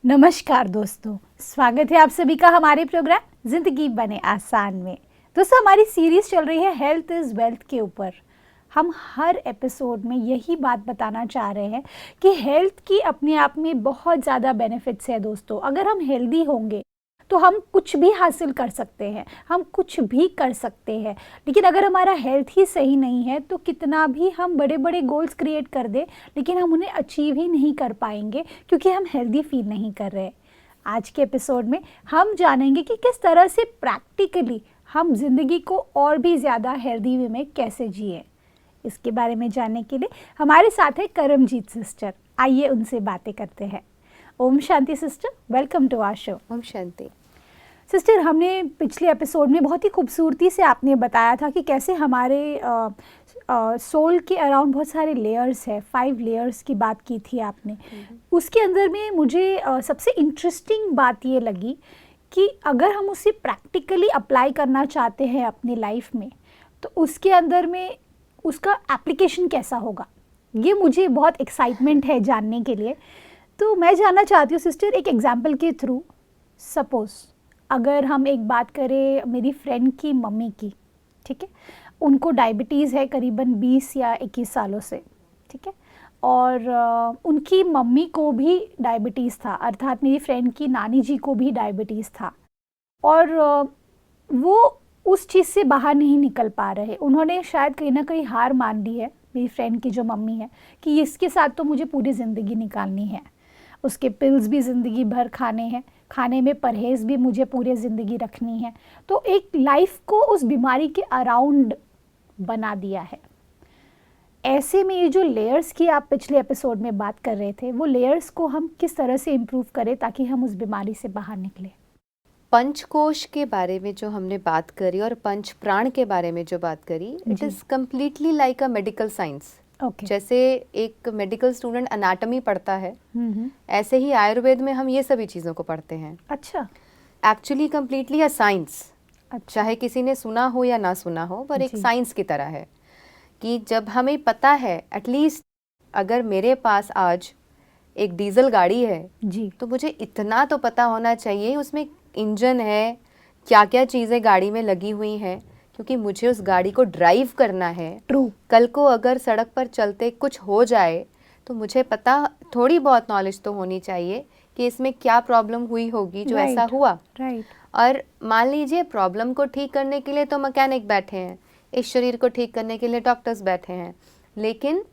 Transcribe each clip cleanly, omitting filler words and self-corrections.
नमस्कार दोस्तों, स्वागत है आप सभी का हमारे प्रोग्राम जिंदगी बने आसान में। दोस्तों, हमारी सीरीज चल रही है हेल्थ इज़ वेल्थ के ऊपर। हम हर एपिसोड में यही बात बताना चाह रहे हैं कि हेल्थ की अपने आप में बहुत ज़्यादा बेनिफिट्स है। दोस्तों, अगर हम हेल्दी होंगे तो हम कुछ भी हासिल कर सकते हैं, हम कुछ भी कर सकते हैं। लेकिन अगर हमारा हेल्थ ही सही नहीं है तो कितना भी हम बड़े बड़े गोल्स क्रिएट कर दें, लेकिन हम उन्हें अचीव ही नहीं कर पाएंगे क्योंकि हम हेल्दी फील नहीं कर रहे। आज के एपिसोड में हम जानेंगे कि किस तरह से प्रैक्टिकली हम ज़िंदगी को और भी ज़्यादा हेल्दी वे में कैसे जिए। इसके बारे में जानने के लिए हमारे साथ है करमजीत सिस्टर। आइए उनसे बातें करते हैं। ओम शांति sister, welcome to our show. ओम शांति सिस्टर, हमने पिछले एपिसोड में बहुत ही खूबसूरती से आपने बताया था कि कैसे हमारे सोल के अराउंड बहुत सारे लेयर्स है, 5 लेयर्स की बात की थी आपने। उसके अंदर में मुझे सबसे इंटरेस्टिंग बात ये लगी कि अगर हम उसे प्रैक्टिकली अप्लाई करना चाहते हैं अपनी लाइफ में तो उसके अंदर में उसका एप्लीकेशन कैसा होगा, ये मुझे बहुत एक्साइटमेंट है जानने के लिए। तो मैं जानना चाहती हूँ सिस्टर, एक एग्जांपल के थ्रू। सपोज़ अगर हम एक बात करें मेरी फ्रेंड की मम्मी की, ठीक है, उनको डायबिटीज़ है करीबन 20 या 21 सालों से, ठीक है, और उनकी मम्मी को भी डायबिटीज़ था, अर्थात मेरी फ्रेंड की नानी जी को भी डायबिटीज़ था। और वो उस चीज़ से बाहर नहीं निकल पा रहे। उन्होंने शायद कहीं ना कहीं हार मान ली है, मेरी फ्रेंड की जो मम्मी है, कि इसके साथ तो मुझे पूरी ज़िंदगी निकालनी है। उसके पिल्स भी ज़िंदगी भर खाने हैं, खाने में परहेज़ भी मुझे पूरी ज़िंदगी रखनी है। तो एक लाइफ को उस बीमारी के अराउंड बना दिया है। ऐसे में ये जो लेयर्स की आप पिछले एपिसोड में बात कर रहे थे, वो लेयर्स को हम किस तरह से इम्प्रूव करें ताकि हम उस बीमारी से बाहर निकलें। पंचकोश के बारे में जो हमने बात करी और पंच प्राण के बारे में जो बात करी, it is completely like a medical science. जैसे एक मेडिकल स्टूडेंट अनाटमी पढ़ता है, ऐसे ही आयुर्वेद में हम ये सभी चीज़ों को पढ़ते हैं। अच्छा, एक्चुअली कम्प्लीटली अ साइंस। चाहे किसी ने सुना हो या ना सुना हो, पर एक साइंस की तरह है कि जब हमें पता है, एटलीस्ट अगर मेरे पास आज एक डीजल गाड़ी है जी, तो मुझे इतना तो पता होना चाहिए उसमें इंजन है, क्या क्या चीज़ें गाड़ी में लगी हुई हैं, क्योंकि मुझे उस गाड़ी को ड्राइव करना है। ट्रू। कल को अगर सड़क पर चलते कुछ हो जाए तो मुझे पता, थोड़ी बहुत नॉलेज तो होनी चाहिए कि इसमें क्या प्रॉब्लम हुई होगी जो ऐसा हुआ। और मान लीजिए प्रॉब्लम को ठीक करने के लिए तो मैकेनिक बैठे हैं, इस शरीर को ठीक करने के लिए डॉक्टर्स बैठे हैं, लेकिन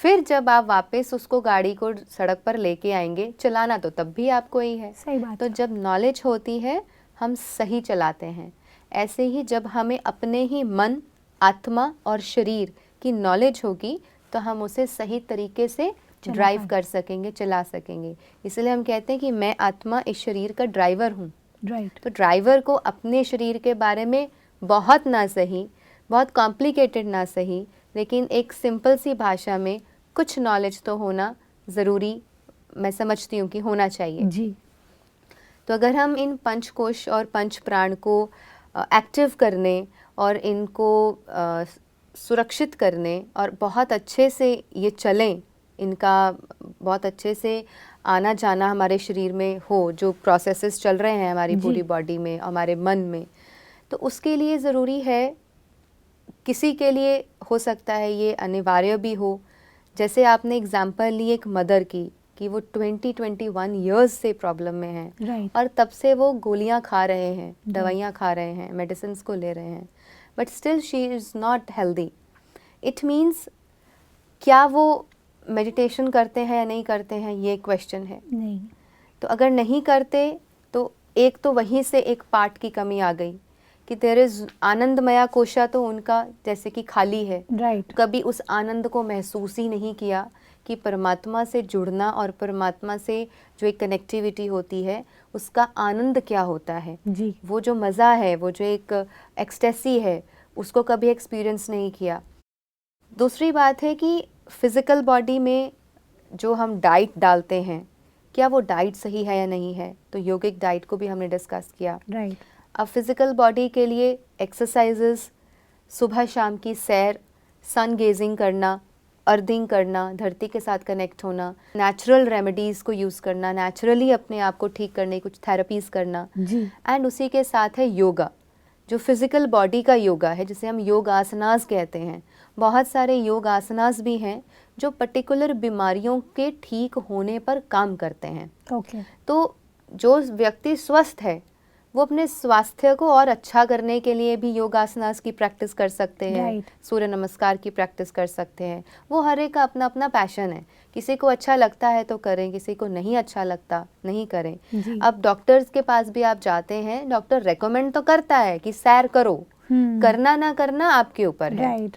फिर जब आप वापस उसको गाड़ी को सड़क पर लेके आएंगे, चलाना तो तब भी आपको ही है। सही बात। तो जब नॉलेज होती है हम सही चलाते हैं। ऐसे ही जब हमें अपने ही मन, आत्मा और शरीर की नॉलेज होगी तो हम उसे सही तरीके से ड्राइव कर सकेंगे, चला सकेंगे। इसलिए हम कहते हैं कि मैं आत्मा इस शरीर का ड्राइवर हूँ। तो ड्राइवर को अपने शरीर के बारे में बहुत ना सही, बहुत कॉम्प्लिकेटेड ना सही, लेकिन एक सिंपल सी भाषा में कुछ नॉलेज तो होना ज़रूरी, मैं समझती हूँ कि होना चाहिए जी। तो अगर हम इन पंचकोश और पंच प्राण को एक्टिव करने और इनको सुरक्षित करने और बहुत अच्छे से ये चलें, इनका बहुत अच्छे से आना जाना हमारे शरीर में हो, जो प्रोसेसेस चल रहे हैं हमारी पूरी बॉडी में, हमारे मन में, तो उसके लिए ज़रूरी है, किसी के लिए हो सकता है ये अनिवार्य भी हो। जैसे आपने एग्जांपल ली एक मदर की कि वो 21 इयर्स से प्रॉब्लम में हैं और तब से वो गोलियां खा रहे हैं, दवाइयां खा रहे हैं, मेडिसिन को ले रहे हैं, but still she is not healthy. It means क्या वो मेडिटेशन करते हैं या नहीं करते हैं, ये क्वेश्चन है। नहीं। तो अगर नहीं करते तो एक तो वहीं से एक पार्ट की कमी आ गई कि तेरे आनंदमया कोशा तो उनका जैसे कि खाली है। कभी उस आनंद को महसूस ही नहीं किया कि परमात्मा से जुड़ना और परमात्मा से जो एक कनेक्टिविटी होती है उसका आनंद क्या होता है जी। वो जो मज़ा है, वो जो एक एक्सटेसी है, उसको कभी एक्सपीरियंस नहीं किया। दूसरी बात है कि फिज़िकल बॉडी में जो हम डाइट डालते हैं, क्या वो डाइट सही है या नहीं है, तो योगिक डाइट को भी हमने डिस्कस किया। अब फिज़िकल बॉडी के लिए एक्सरसाइजेस, सुबह शाम की सैर, सन गेजिंग करना, अर्थिंग करना, धरती के साथ कनेक्ट होना, नेचुरल रेमेडीज़ को यूज़ करना, नेचुरली अपने आप को ठीक करने कुछ थेरेपीज़ करना, जी एंड उसी के साथ है योगा, जो फिज़िकल बॉडी का योगा है, जिसे हम योग आसनास कहते हैं। बहुत सारे योग आसनास भी हैं जो पर्टिकुलर बीमारियों के ठीक होने पर काम करते हैं। ओके तो जो व्यक्ति स्वस्थ है वो अपने स्वास्थ्य को और अच्छा करने के लिए भी योग आसनास की प्रैक्टिस कर सकते हैं, Right. सूर्य नमस्कार की प्रैक्टिस कर सकते हैं। वो हर एक का अपना अपना पैशन है, किसी को अच्छा लगता है तो करें, किसी को नहीं अच्छा लगता नहीं करें। जी अब डॉक्टर्स के पास भी आप जाते हैं, डॉक्टर रेकमेंड तो करता है कि सैर करो, करना ना करना आपके ऊपर है। राइट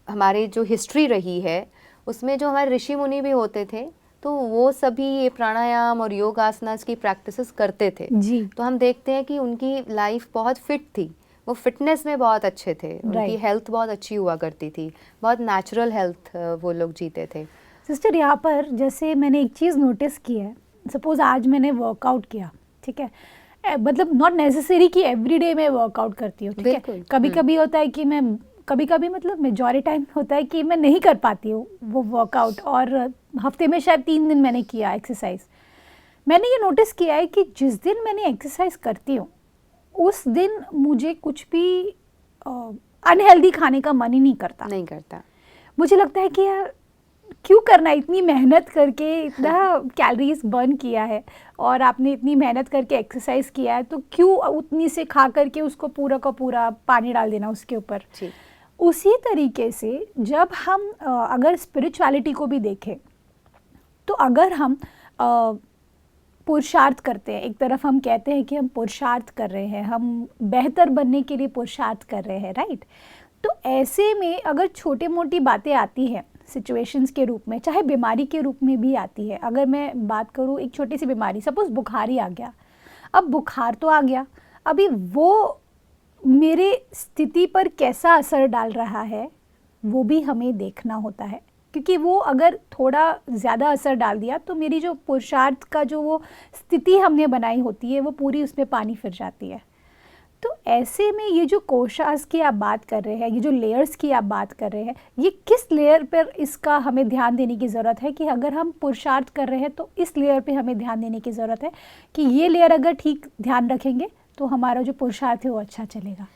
हमारी जो हिस्ट्री रही है उसमें जो हमारे ऋषि मुनि भी होते थे तो वो सभी ये प्राणायाम और योग आसनास की प्रैक्टिसेस करते थे। जी तो हम देखते हैं कि उनकी लाइफ बहुत फिट थी, वो फिटनेस में बहुत अच्छे थे, उनकी Right. हेल्थ बहुत अच्छी हुआ करती थी, बहुत नेचुरल हेल्थ वो लोग जीते थे। सिस्टर यहाँ पर जैसे मैंने एक चीज़ नोटिस की है, सपोज आज मैंने वर्कआउट किया, ठीक है, मतलब नॉट नेसेसरी कि एवरीडे मैं वर्कआउट करती हूँ, ठीक है, बिल्कुल, कभी कभी होता है कि मैं कभी कभी मतलब मेजॉरिटी टाइम होता है कि मैं नहीं कर पाती हूँ वो वर्कआउट, और हफ्ते में शायद 3 दिन मैंने किया एक्सरसाइज। मैंने ये नोटिस किया है कि जिस दिन मैंने एक्सरसाइज करती हूँ उस दिन मुझे कुछ भी अनहेल्दी खाने का मन ही नहीं करता। नहीं करता। मुझे लगता है कि यार क्यों करना, इतनी मेहनत करके इतना कैलोरीज बर्न किया है और आपने इतनी मेहनत करके एक्सरसाइज किया है, तो क्यों उतनी से खा करके उसको पूरा का पूरा पानी डाल देना उसके ऊपर। जी उसी तरीके से जब हम अगर स्पिरिचुअलिटी को भी देखें तो अगर हम पुरुषार्थ करते हैं, एक तरफ हम कहते हैं कि हम पुरुषार्थ कर रहे हैं, हम बेहतर बनने के लिए पुरुषार्थ कर रहे हैं, राइट। तो ऐसे में अगर छोटी मोटी बातें आती हैं सिचुएशंस के रूप में, चाहे बीमारी के रूप में भी आती है। अगर मैं बात करूँ एक छोटी सी बीमारी, सपोज बुखार ही आ गया, अब बुखार तो आ गया, अभी वो मेरे स्थिति पर कैसा असर डाल रहा है वो भी हमें देखना होता है, क्योंकि वो अगर थोड़ा ज़्यादा असर डाल दिया तो मेरी जो पुरुषार्थ का जो वो स्थिति हमने बनाई होती है वो पूरी उसमें पानी फिर जाती है। तो ऐसे में ये जो कोशास की आप बात कर रहे हैं, ये जो लेयर्स की आप बात कर रहे हैं, ये किस लेयर पर इसका हमें ध्यान देने की ज़रूरत है कि अगर हम पुरुषार्थ कर रहे हैं तो इस लेयर पे हमें ध्यान देने की ज़रूरत है कि ये लेयर अगर ठीक ध्यान रखेंगे तो हमारा जो पुरुषार्थ है वो अच्छा चलेगा।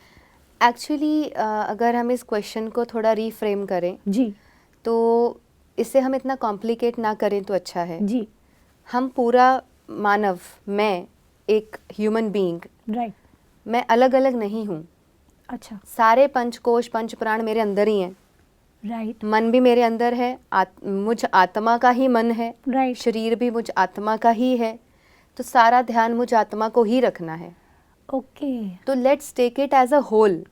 एक्चुअली अगर हम इस क्वेश्चन को थोड़ा रीफ्रेम करें जी तो इसे हम इतना कॉम्प्लिकेट ना करें तो अच्छा है। जी हम पूरा मानव, मैं एक ह्यूमन बीइंग, राइट, मैं अलग अलग नहीं हूँ। अच्छा, सारे पंचकोश पंच प्राण मेरे अंदर ही हैं, राइट मन भी मेरे अंदर है, मुझ आत्मा का ही मन है, राइट, शरीर भी मुझ आत्मा का ही है, तो सारा ध्यान मुझ आत्मा को ही रखना है। ओके, तो let's take it as a whole.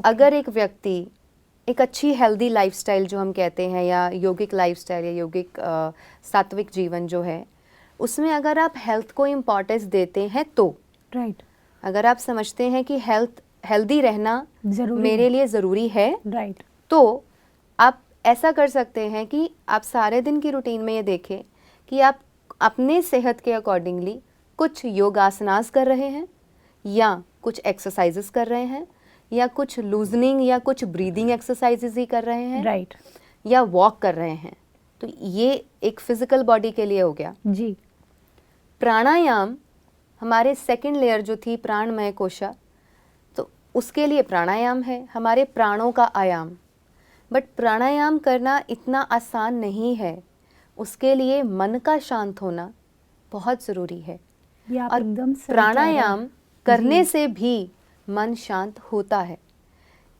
अगर एक व्यक्ति एक अच्छी हेल्दी लाइफस्टाइल जो हम कहते हैं, या योगिक लाइफस्टाइल या योगिक सात्विक जीवन जो है, उसमें अगर आप हेल्थ को इम्पोर्टेंस देते हैं तो राइट, अगर आप समझते हैं कि हेल्दी रहना जरूरी मेरे लिए ज़रूरी है, राइट, तो आप ऐसा कर सकते हैं कि आप सारे दिन की रूटीन में ये देखें कि आप अपने सेहत के अकॉर्डिंगली कुछ योगासनास कर रहे हैं, या कुछ एक्सरसाइजेस कर रहे हैं, या कुछ लूजनिंग या कुछ ब्रीदिंग एक्सरसाइजेस ही कर रहे हैं, राइट, या वॉक कर रहे हैं। तो ये एक फिजिकल बॉडी के लिए हो गया। जी, प्राणायाम हमारे सेकंड लेयर जो थी प्राणमय कोशा, तो उसके लिए प्राणायाम है, हमारे प्राणों का आयाम। बट प्राणायाम करना इतना आसान नहीं है, उसके लिए मन का शांत होना बहुत ज़रूरी है। ये आप और एकदम सही कह रहे हैं। प्राणायाम करने जी, से भी मन शांत होता है,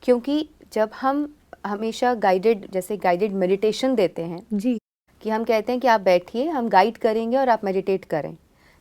क्योंकि जब हम हमेशा गाइडेड, जैसे गाइडेड मेडिटेशन देते हैं जी, कि हम कहते हैं कि आप बैठिए, हम गाइड करेंगे और आप मेडिटेट करें,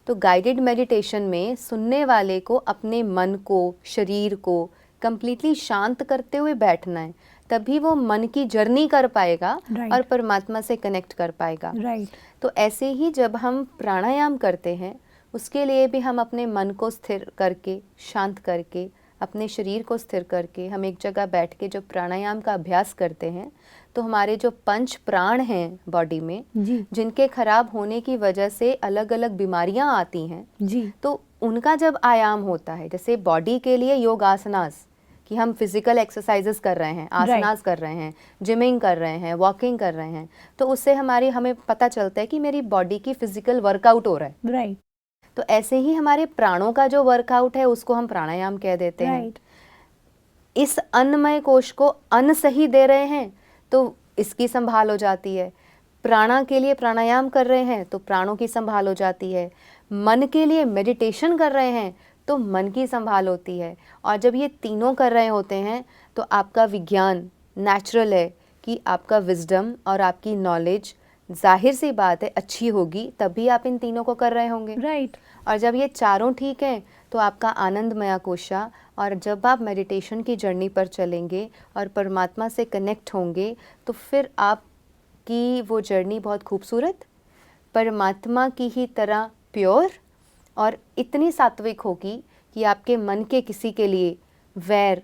तो गाइडेड मेडिटेशन में सुनने वाले को अपने मन को, शरीर को कंप्लीटली शांत करते हुए बैठना है, तभी वो मन की जर्नी कर पाएगा Right. और परमात्मा से कनेक्ट कर पाएगा। राइट, तो ऐसे ही जब हम प्राणायाम करते हैं, उसके लिए भी हम अपने मन को स्थिर करके, शांत करके, अपने शरीर को स्थिर करके हम एक जगह बैठ के जब प्राणायाम का अभ्यास करते हैं, तो हमारे जो पंच प्राण हैं बॉडी में, जी, जिनके खराब होने की वजह से अलग अलग बीमारियां आती हैं, जी, तो उनका जब आयाम होता है, जैसे बॉडी के लिए योग आसनास, कि हम फिजिकल एक्सरसाइजेस कर रहे हैं, आसनास कर रहे हैं, जिमिंग कर रहे हैं, वॉकिंग कर रहे हैं, तो उससे हमें पता चलता है कि मेरी बॉडी की फिजिकल वर्कआउट हो रहा है। राइट। तो ऐसे ही हमारे प्राणों का जो वर्कआउट है उसको हम प्राणायाम कह देते हैं। इस अन्नमय कोश को अन्न सही दे रहे हैं तो इसकी संभाल हो जाती है, प्राणा के लिए प्राणायाम कर रहे हैं तो प्राणों की संभाल हो जाती है, मन के लिए मेडिटेशन कर रहे हैं तो मन की संभाल होती है। और जब ये तीनों कर रहे होते हैं तो आपका विज्ञान नेचुरल है कि आपका विजडम और आपकी नॉलेज जाहिर सी बात है अच्छी होगी, तभी आप इन तीनों को कर रहे होंगे। राइट। और जब ये चारों ठीक हैं तो आपका आनंदमय कोशा, और जब आप मेडिटेशन की जर्नी पर चलेंगे और परमात्मा से कनेक्ट होंगे तो फिर आपकी वो जर्नी बहुत खूबसूरत, परमात्मा की ही तरह प्योर और इतनी सात्विक होगी कि आपके मन के किसी के लिए वैर,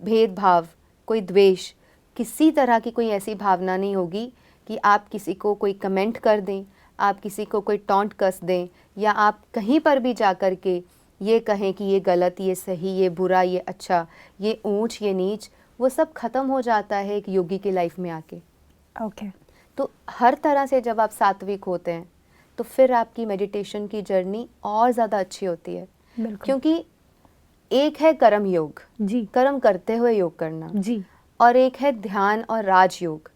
भेदभाव, कोई द्वेष, किसी तरह की कोई ऐसी भावना नहीं होगी कि आप किसी को कोई कमेंट कर दें, आप किसी को कोई टॉन्ट कस दें, या आप कहीं पर भी जा कर के ये कहें कि ये गलत, ये सही, ये बुरा, ये अच्छा, ये ऊंच, ये नीच। वो सब ख़त्म हो जाता है एक योगी की लाइफ में आके। ओके। तो हर तरह से जब आप सात्विक होते हैं तो फिर आपकी मेडिटेशन की जर्नी और ज़्यादा अच्छी होती है। बिल्कुल। क्योंकि एक है कर्म योग, जी। कर्म करते हुए योग करना, जी। और एक है ध्यान और राजयोग,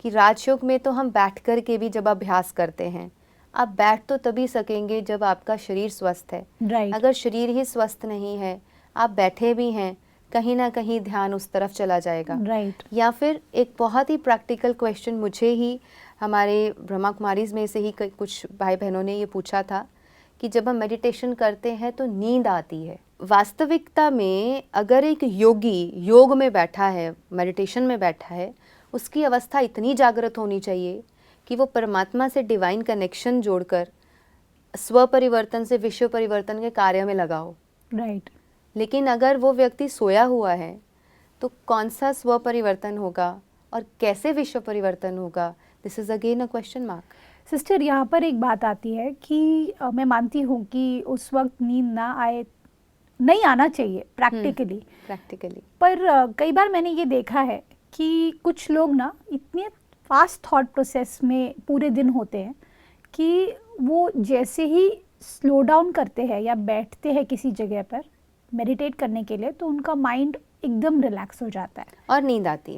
कि राजयोग में तो हम बैठ कर के भी जब अभ्यास करते हैं, आप बैठ तो तभी सकेंगे जब आपका शरीर स्वस्थ है। राइट। अगर शरीर ही स्वस्थ नहीं है, आप बैठे भी हैं, कहीं ना कहीं ध्यान उस तरफ चला जाएगा। राइट। या फिर एक बहुत ही प्रैक्टिकल क्वेश्चन मुझे ही हमारे ब्रह्मा कुमारीज में से ही कुछ भाई बहनों ने ये पूछा था कि जब हम मेडिटेशन करते हैं तो नींद आती है। वास्तविकता में अगर एक योगी योग में बैठा है, मेडिटेशन में बैठा है, उसकी अवस्था इतनी जागृत होनी चाहिए कि वो परमात्मा से डिवाइन कनेक्शन जोड़कर स्व परिवर्तन से विश्व परिवर्तन के कार्य में लगा हो। राइट। लेकिन अगर वो व्यक्ति सोया हुआ है तो कौन सा स्व परिवर्तन होगा और कैसे विश्व परिवर्तन होगा? This is again a question mark. Sister, यहाँ पर एक बात आती है कि मैं मानती हूँ कि उस वक्त नींद ना आए, नहीं आना चाहिए प्रैक्टिकली, पर कई बार मैंने ये देखा है कि कुछ लोग ना इतने फास्ट थॉट प्रोसेस में पूरे दिन होते हैं कि वो जैसे ही स्लो डाउन करते हैं या बैठते हैं किसी जगह पर मेडिटेट करने के लिए तो उनका माइंड एकदम रिलैक्स हो जाता है और नींद आती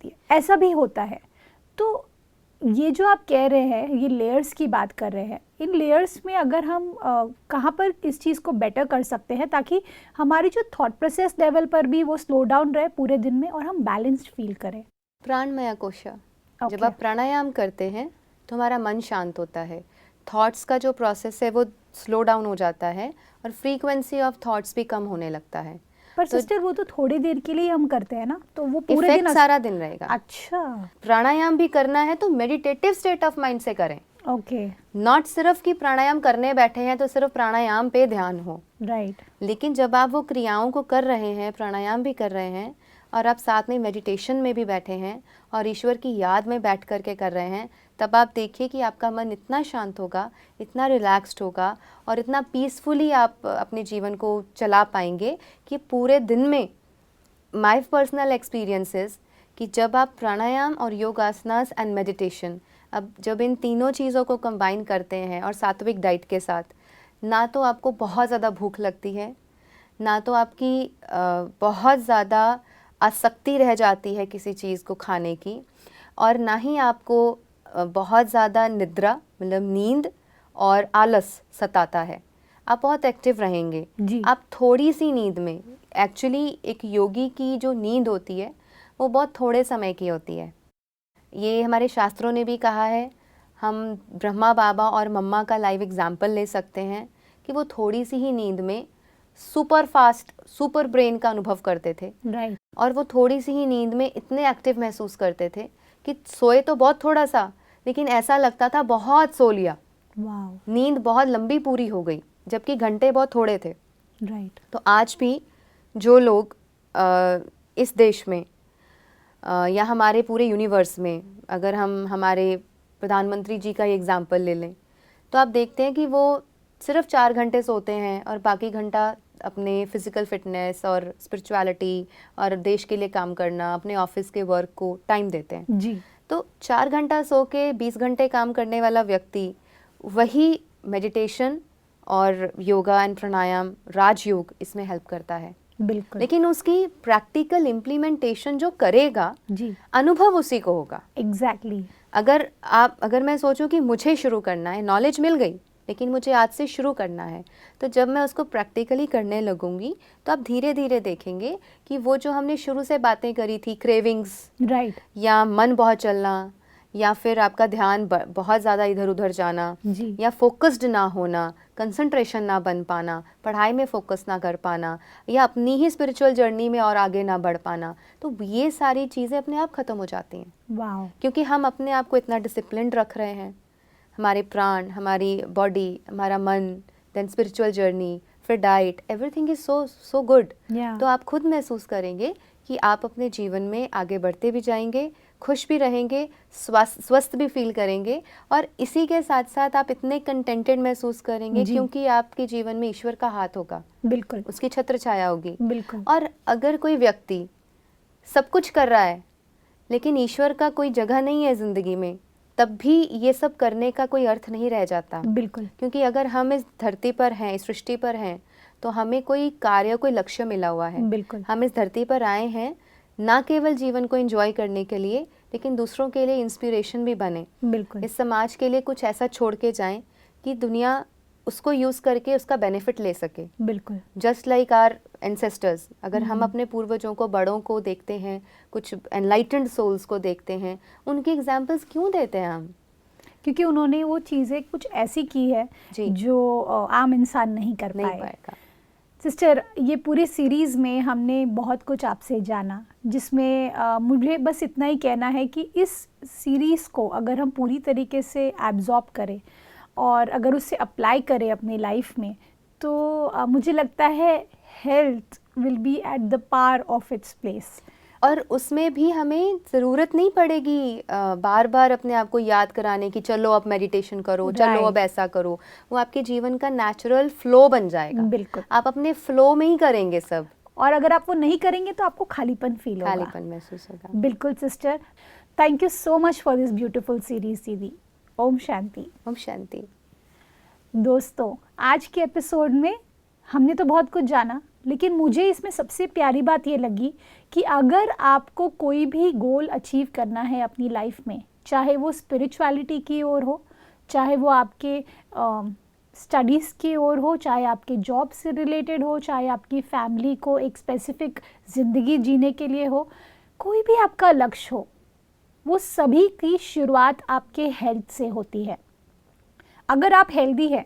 है। ऐसा भी होता है। तो ये जो आप कह रहे हैं, ये लेयर्स की बात कर रहे हैं, इन लेयर्स में अगर हम कहाँ पर इस चीज़ को बेटर कर सकते हैं ताकि हमारी जो थॉट प्रोसेस लेवल पर भी वो स्लो डाउन रहे पूरे दिन में और हम बैलेंस्ड फील करें? प्राणमय कोशा। Okay. जब आप प्राणायाम करते हैं तो हमारा मन शांत होता है, थॉट्स का जो प्रोसेस है वो स्लो डाउन हो जाता है और फ्रीक्वेंसी ऑफ थॉट्स भी कम होने लगता है। पर सिस्टर वो तो थोड़ी देर के लिए हम करते हैं ना, तो वो पूरे दिन सारा दिन रहेगा। अच्छा। प्राणायाम भी करना है तो मेडिटेटिव स्टेट ऑफ माइंड से करें। ओके। नॉट सिर्फ कि प्राणायाम करने बैठे हैं तो सिर्फ प्राणायाम पे ध्यान हो। राइट। लेकिन जब आप वो क्रियाओं को कर रहे हैं, प्राणायाम भी कर रहे हैं और आप साथ में मेडिटेशन में भी बैठे हैं और ईश्वर की याद में बैठ करके कर रहे हैं, तब आप देखिए कि आपका मन इतना शांत होगा, इतना रिलैक्स्ड होगा और इतना पीसफुली आप अपने जीवन को चला पाएंगे कि पूरे दिन में माय पर्सनल एक्सपीरियंसेस कि जब आप प्राणायाम और योगासनास एंड मेडिटेशन, अब जब इन तीनों चीज़ों को कंबाइन करते हैं और सात्विक डाइट के साथ, ना तो आपको बहुत ज़्यादा भूख लगती है, ना तो आपकी बहुत ज़्यादा आसक्ति रह जाती है किसी चीज़ को खाने की, और ना ही आपको बहुत ज़्यादा निद्रा मतलब नींद और आलस सताता है। आप बहुत एक्टिव रहेंगे जी। आप थोड़ी सी नींद में, एक्चुअली एक योगी की जो नींद होती है वो बहुत थोड़े समय की होती है। ये हमारे शास्त्रों ने भी कहा है। हम ब्रह्मा बाबा और मम्मा का लाइव एग्जाम्पल ले सकते हैं कि वो थोड़ी सी ही नींद में सुपर फास्ट सुपर ब्रेन का अनुभव करते थे। राइट। और वो थोड़ी सी ही नींद में इतने एक्टिव महसूस करते थे कि सोए तो बहुत थोड़ा सा, लेकिन ऐसा लगता था बहुत सो लिया। वाओ। नींद बहुत लंबी पूरी हो गई, जबकि घंटे बहुत थोड़े थे। राइट। तो आज भी जो लोग इस देश में या हमारे पूरे यूनिवर्स में, अगर हम हमारे प्रधानमंत्री जी का एग्जाम्पल ले लें, तो आप देखते हैं कि वो सिर्फ 4 घंटे सोते हैं और बाकी घंटा अपने फिजिकल फिटनेस और स्पिरिचुअलिटी और देश के लिए काम करना, अपने ऑफिस के वर्क को टाइम देते हैं। जी। तो 4 घंटा सो के 20 घंटे काम करने वाला व्यक्ति वही मेडिटेशन और योगा एंड प्राणायाम, राजयोग इसमें हेल्प करता है। बिल्कुल। लेकिन उसकी प्रैक्टिकल इम्प्लीमेंटेशन जो करेगा, जी, अनुभव उसी को होगा। एग्जैक्टली। अगर मैं सोचूं कि मुझे शुरू करना है, नॉलेज मिल गई लेकिन मुझे आज से शुरू करना है, तो जब मैं उसको प्रैक्टिकली करने लगूंगी तो आप धीरे धीरे देखेंगे कि वो जो हमने शुरू से बातें करी थी, क्रेविंग्स, राइट। या मन बहुत चलना, या फिर आपका ध्यान बहुत ज़्यादा इधर उधर जाना, जी। या फोकस्ड ना होना, कंसंट्रेशन ना बन पाना, पढ़ाई में फोकस ना कर पाना, या अपनी ही स्पिरिचुअल जर्नी में और आगे ना बढ़ पाना, तो ये सारी चीज़ें अपने आप ख़त्म हो जाती हैं। वाओ। क्योंकि हम अपने आप को इतना डिसिप्लिन्ड रख रहे हैं। हमारे प्राण, हमारी बॉडी, हमारा मन, देन स्पिरिचुअल जर्नी, फिर diet, everything is so good. या तो आप खुद महसूस करेंगे कि आप अपने जीवन में आगे बढ़ते भी जाएंगे, खुश भी रहेंगे, स्वस्थ भी फील करेंगे, और इसी के साथ साथ आप इतने कंटेंटेड महसूस करेंगे जी। क्योंकि आपके जीवन में ईश्वर का हाथ होगा, बिल्कुल। उसकी छत्र छाया होगी। बिल्कुल। और अगर कोई व्यक्ति सब कुछ कर रहा है लेकिन ईश्वर का कोई जगह नहीं है ज़िंदगी में, तब भी ये सब करने का कोई अर्थ नहीं रह जाता। बिल्कुल। क्योंकि अगर हम इस धरती पर हैं, इस सृष्टि पर हैं, तो हमें कोई कार्य, कोई लक्ष्य मिला हुआ है। बिल्कुल। हम इस धरती पर आए हैं ना केवल जीवन को एंजॉय करने के लिए, लेकिन दूसरों के लिए इंस्पिरेशन भी बने, बिल्कुल। इस समाज के लिए कुछ ऐसा छोड़ के जाएं कि दुनिया उसको यूज़ करके उसका बेनिफिट ले सके। बिल्कुल। जस्ट लाइक आवर एंसेस्टर्स, अगर हम अपने पूर्वजों को, बड़ों को देखते हैं, कुछ एनलाइटेंड सोल्स को देखते हैं, उनकी एग्जाम्पल्स क्यों देते हैं हम? क्योंकि उन्होंने वो चीज़ें कुछ ऐसी की है जी। जो आम इंसान नहीं कर नहीं पाए। पाएगा। सिस्टर, ये पूरी सीरीज़ में हमने बहुत कुछ आपसे जाना, जिसमें मुझे बस इतना ही कहना है कि इस सीरीज़ को अगर हम पूरी तरीके से एब्जॉर्ब करें और अगर उसे अप्लाई करें अपनी लाइफ में, तो मुझे लगता है health will be at the par of its place. और उसमें भी हमें ज़रूरत नहीं पड़ेगी बार बार अपने आप को याद कराने की, चलो अब मेडिटेशन करो, चलो अब ऐसा करो। वो आपके जीवन का नेचुरल फ्लो बन जाएगा। बिल्कुल। आप अपने फ्लो में ही करेंगे सब। और अगर आप वो नहीं करेंगे तो आपको खालीपन फील होगा। खालीपन महसूस होगा। बिल्कुल sister, thank you so much for this beautiful series दीदी। ओम शांति। ओम शांति। दोस्तों, आज के एपिसोड में हमने तो बहुत कुछ जाना, लेकिन मुझे इसमें सबसे प्यारी बात ये लगी कि अगर आपको कोई भी गोल अचीव करना है अपनी लाइफ में, चाहे वो स्पिरिचुअलिटी की ओर हो, चाहे वो आपके स्टडीज़ की ओर हो, चाहे आपके जॉब से रिलेटेड हो, चाहे आपकी फैमिली को एक स्पेसिफिक ज़िंदगी जीने के लिए हो, कोई भी आपका लक्ष्य हो, वो सभी की शुरुआत आपके हेल्थ से होती है। अगर आप हेल्दी हैं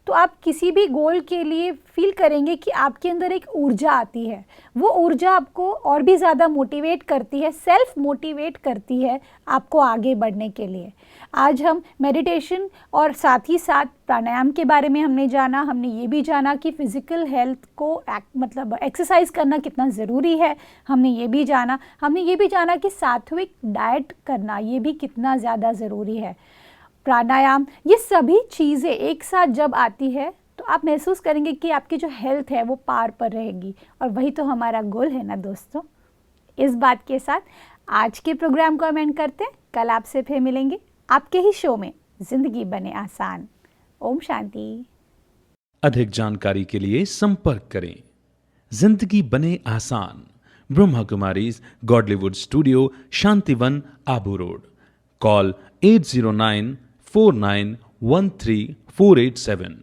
तो आप किसी भी गोल के लिए फील करेंगे कि आपके अंदर एक ऊर्जा आती है। वो ऊर्जा आपको और भी ज़्यादा मोटिवेट करती है, सेल्फ मोटिवेट करती है आपको आगे बढ़ने के लिए। आज हम मेडिटेशन और साथ ही साथ प्राणायाम के बारे में हमने जाना। हमने ये भी जाना कि फ़िज़िकल हेल्थ को मतलब एक्सरसाइज करना कितना ज़रूरी है। हमने ये भी जाना कि सात्विक डाइट करना ये भी कितना ज़्यादा ज़रूरी है। प्राणायाम, ये सभी चीज़ें एक साथ जब आती है तो आप महसूस करेंगे कि आपकी जो हेल्थ है वो पार पर रहेगी, और वही तो हमारा गोल है ना दोस्तों। इस बात के साथ आज के प्रोग्राम को हम एंड करते हैं। कल आपसे फिर मिलेंगे आपके ही शो में ज़िंदगी बने आसान। ओम शांति। अधिक जानकारी के लिए संपर्क करें। जिंदगी बने आसान, Brahma Kumaris Godlywood studio, Shantivan, Abu road. Call 80949134887।